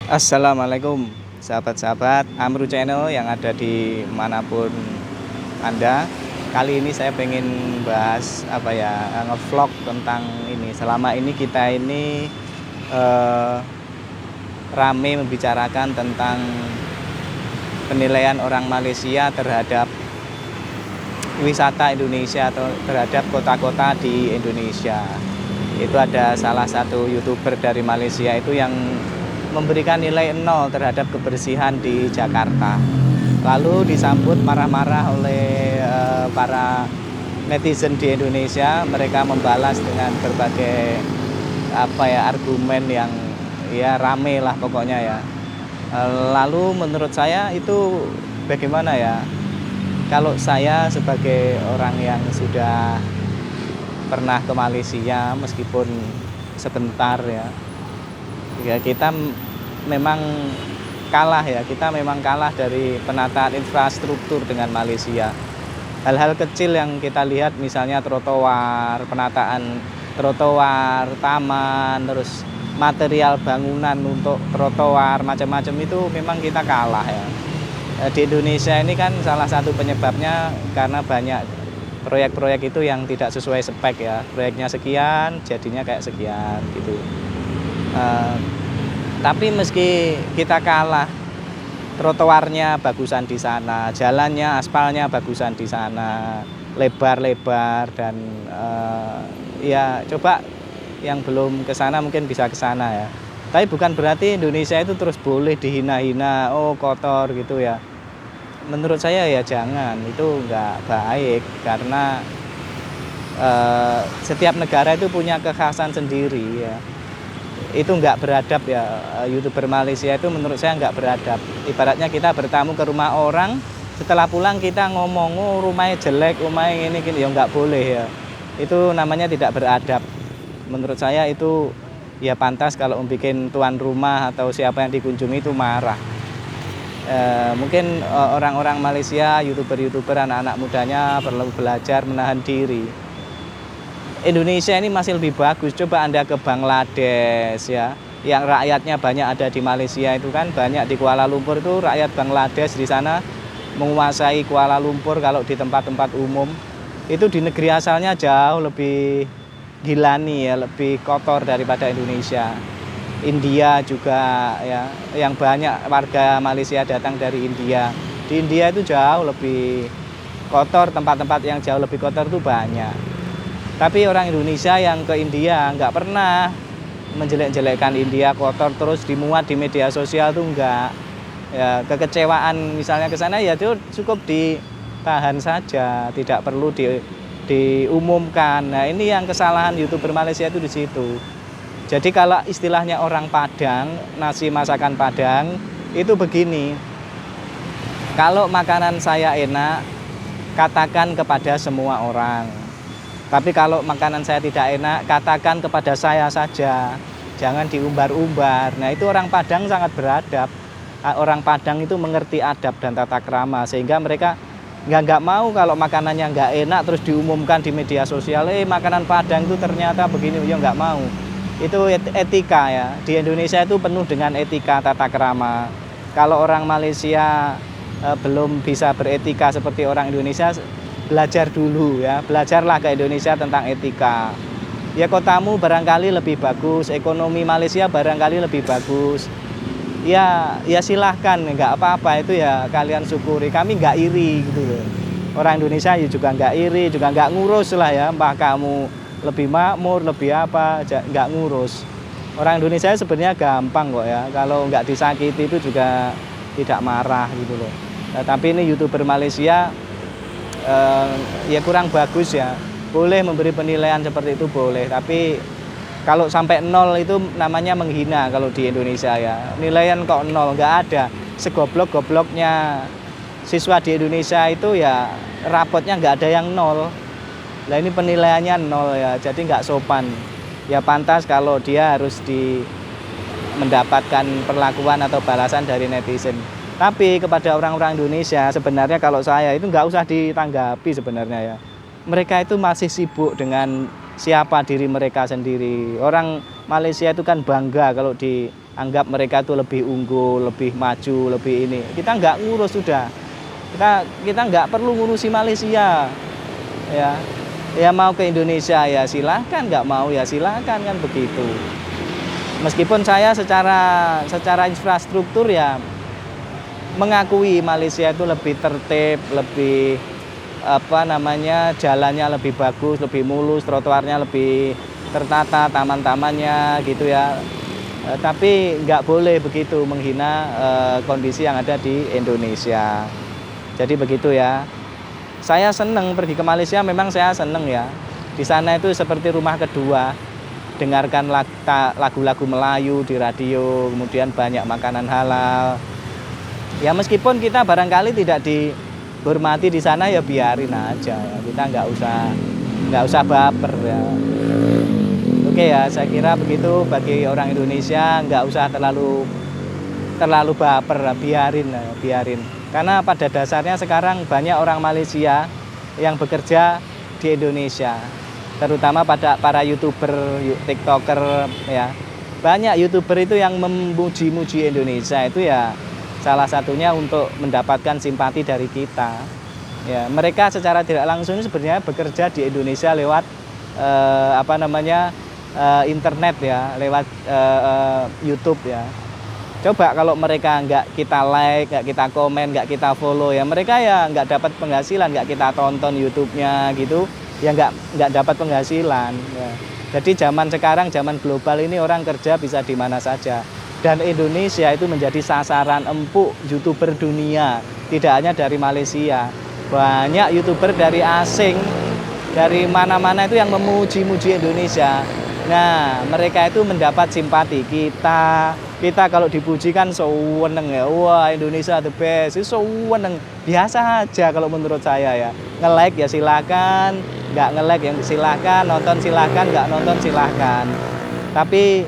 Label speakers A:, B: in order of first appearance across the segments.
A: Assalamualaikum sahabat-sahabat Amru Channel yang ada di manapun Anda. Kali ini saya pengen bahas ngevlog tentang ini. Selama ini kita ini eh, rame membicarakan tentang penilaian orang Malaysia terhadap wisata Indonesia atau terhadap kota-kota di Indonesia. Itu ada salah satu YouTuber dari Malaysia itu yang memberikan nilai 0 terhadap kebersihan di Jakarta. Lalu disambut marah-marah oleh para netizen di Indonesia. Mereka membalas dengan berbagai argumen yang rame lah pokoknya ya. Lalu menurut saya itu bagaimana ya? Kalau saya sebagai orang yang sudah pernah ke Malaysia meskipun sebentar ya kita memang kita memang kalah dari penataan infrastruktur dengan Malaysia. Hal-hal kecil yang kita lihat misalnya trotoar, penataan trotoar, taman, terus material bangunan untuk trotoar, macam-macam itu memang kita kalah ya. Di Indonesia ini kan salah satu penyebabnya karena banyak proyek-proyek itu yang tidak sesuai spek ya. Proyeknya sekian, jadinya kayak sekian gitu. Tapi meski kita kalah, trotoarnya bagusan di sana, jalannya, aspalnya bagusan di sana, lebar-lebar dan ya coba yang belum ke sana mungkin bisa ke sana ya. Tapi bukan berarti Indonesia itu terus boleh dihina-hina, oh kotor gitu ya. Menurut saya ya jangan, itu nggak baik karena setiap negara itu punya kekhasan sendiri ya. Itu nggak beradab ya, YouTuber Malaysia itu menurut saya nggak beradab. Ibaratnya kita bertamu ke rumah orang, setelah pulang kita ngomong, oh rumahnya jelek, rumahnya ini ya nggak boleh ya. Itu namanya tidak beradab. Menurut saya itu ya pantas kalau bikin tuan rumah atau siapa yang dikunjungi itu marah. Mungkin orang-orang Malaysia, YouTuber anak-anak mudanya perlu belajar menahan diri. Indonesia ini masih lebih bagus. Coba Anda ke Bangladesh ya, yang rakyatnya banyak ada di Malaysia itu kan banyak di Kuala Lumpur itu rakyat Bangladesh di sana menguasai Kuala Lumpur kalau di tempat-tempat umum. Itu di negeri asalnya jauh lebih gilani ya, lebih kotor daripada Indonesia. India juga ya, yang banyak warga Malaysia datang dari India. Di India itu jauh lebih kotor, tempat-tempat yang jauh lebih kotor itu banyak. Tapi orang Indonesia yang ke India nggak pernah menjelek-jelekkan India kotor terus dimuat di media sosial tuh enggak. Ya, kekecewaan misalnya ke sana ya itu cukup ditahan saja, tidak perlu diumumkan. Nah, ini yang kesalahan YouTuber Malaysia itu di situ. Jadi kalau istilahnya orang Padang, nasi masakan Padang, itu begini. Kalau makanan saya enak, katakan kepada semua orang. Tapi kalau makanan saya tidak enak, katakan kepada saya saja. Jangan diumbar-umbar. Nah, itu orang Padang sangat beradab. Orang Padang itu mengerti adab dan tata krama. Sehingga mereka nggak mau kalau makanannya nggak enak terus diumumkan di media sosial. Makanan Padang itu ternyata begini, ya nggak mau. Itu etika ya. Di Indonesia itu penuh dengan etika tata krama. Kalau orang Malaysia belum bisa beretika seperti orang Indonesia, belajar dulu ya. Belajarlah ke Indonesia tentang etika. Ya kotamu barangkali lebih bagus, ekonomi Malaysia barangkali lebih bagus. Ya silahkan, nggak apa-apa itu ya kalian syukuri. Kami nggak iri gitu loh. Orang Indonesia ya juga nggak iri, juga nggak ngurus lah ya. Mbah kamu lebih makmur, lebih apa, nggak ngurus. Orang Indonesia sebenarnya gampang kok ya, kalau nggak disakiti itu juga tidak marah gitu loh. Nah, tapi ini YouTuber Malaysia ya kurang bagus ya. Boleh memberi penilaian seperti itu boleh, tapi kalau sampai 0 itu namanya menghina kalau di Indonesia ya. Nilaian kok 0, nggak ada. Segoblok-gobloknya siswa di Indonesia itu ya rapotnya nggak ada yang 0. Nah ini penilaiannya 0 ya, jadi nggak sopan. Ya pantas kalau dia harus mendapatkan perlakuan atau balasan dari netizen. Tapi kepada orang-orang Indonesia sebenarnya kalau saya itu nggak usah ditanggapi sebenarnya ya. Mereka itu masih sibuk dengan siapa diri mereka sendiri. Orang Malaysia itu kan bangga kalau di anggap mereka tuh lebih unggul, lebih maju, lebih ini. Kita nggak ngurus sudah. Kita nggak perlu ngurusi Malaysia, ya. Ya mau ke Indonesia ya silahkan, nggak mau ya silahkan, kan begitu. Meskipun saya secara infrastruktur ya mengakui Malaysia itu lebih tertib, lebih jalannya lebih bagus, lebih mulus, trotoarnya lebih tertata, taman-tamannya gitu ya. Tapi nggak boleh begitu menghina kondisi yang ada di Indonesia. Jadi begitu ya. Saya senang pergi ke Malaysia, memang saya senang ya. Di sana itu seperti rumah kedua. Dengarkan lagu-lagu Melayu di radio, kemudian banyak makanan halal. Ya meskipun kita barangkali tidak dihormati di sana ya biarin aja ya. Kita nggak usah baper ya. Oke ya, saya kira begitu bagi orang Indonesia, nggak usah terlalu baper, biarin. Karena pada dasarnya sekarang banyak orang Malaysia yang bekerja di Indonesia, terutama pada para YouTuber, TikToker ya. Banyak YouTuber itu yang memuji-muji Indonesia itu ya salah satunya untuk mendapatkan simpati dari kita. Ya, mereka secara tidak langsung sebenarnya bekerja di Indonesia lewat internet ya, lewat YouTube ya. Coba kalau mereka nggak kita like, nggak kita komen, nggak kita follow ya, mereka ya nggak dapat penghasilan, nggak kita tonton YouTube-nya gitu, ya nggak dapat penghasilan. Ya. Jadi zaman sekarang, zaman global ini orang kerja bisa di mana saja. Dan Indonesia itu menjadi sasaran empuk YouTuber dunia, tidak hanya dari Malaysia. Banyak YouTuber dari asing, dari mana-mana itu yang memuji-muji Indonesia. Nah, mereka itu mendapat simpati kita. Kita kalau dipuji kan seneng ya. Wah, Indonesia the best. Itu seneng. Biasa aja kalau menurut saya ya. Nge-like ya silakan, nggak nge-like ya silakan, nonton silakan, nggak nonton silakan. Tapi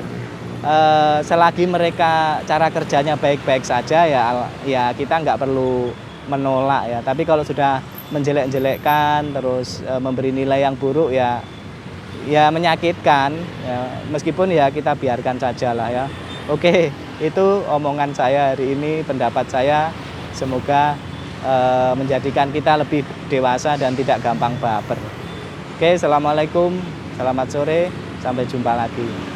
A: selagi mereka cara kerjanya baik-baik saja ya kita nggak perlu menolak ya. Tapi kalau sudah menjelek-jelekkan terus memberi nilai yang buruk ya menyakitkan ya, meskipun ya kita biarkan saja lah ya. Oke, itu omongan saya hari ini, pendapat saya, semoga menjadikan kita lebih dewasa dan tidak gampang baper. Oke, assalamualaikum, selamat sore, sampai jumpa lagi.